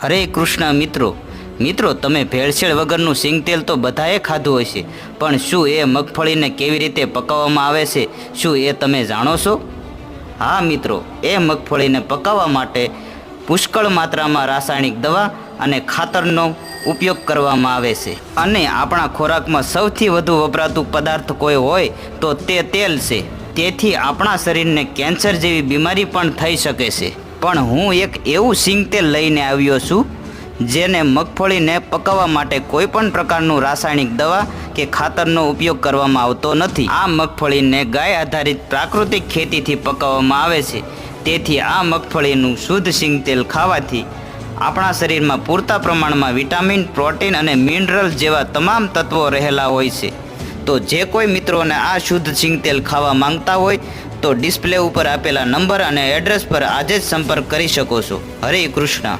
હરે કૃષ્ણ મિત્રો તમે ભેળસેળ વગરનું સિંગતેલ તો બધાએ ખાધું હશે, પણ શું એ મગફળીને કેવી રીતે પકાવવામાં આવે છે શું એ તમે જાણો છો? હા મિત્રો, એ મગફળીને પકાવવા માટે પુષ્કળ માત્રામાં રાસાયણિક દવા અને ખાતરનો ઉપયોગ કરવામાં આવે છે, અને આપણા ખોરાકમાં સૌથી વધુ વપરાતું પદાર્થ કોઈ હોય તો તે તેલ છે. તેથી આપણા શરીરને કેન્સર જેવી બીમારી પણ થઈ શકે છે. પણ હું એક એવું સિંગતેલ લઈને આવ્યો છું જેને મગફળીને પકાવવા માટે કોઈ પણ પ્રકારનું રાસાયણિક દવા કે ખાતરનો ઉપયોગ કરવામાં આવતો નથી. આ મગફળીને ગાય આધારિત પ્રાકૃતિક ખેતીથી પકાવવામાં આવે છે. તેથી આ મગફળીનું શુદ્ધ સિંગતેલ ખાવાથી આપણા શરીરમાં પૂરતા પ્રમાણમાં વિટામિન, પ્રોટીન અને મિનરલ જેવા તમામ તત્વો રહેલા હોય છે. તો જે કોઈ મિત્રોને આ શુદ્ધ સિંગતેલ ખાવા માંગતા હોય તો ડિસ્પ્લે ઉપર આપેલા નંબર અને એડ્રેસ પર આજે જ સંપર્ક કરી શકો છો. હરે કૃષ્ણ.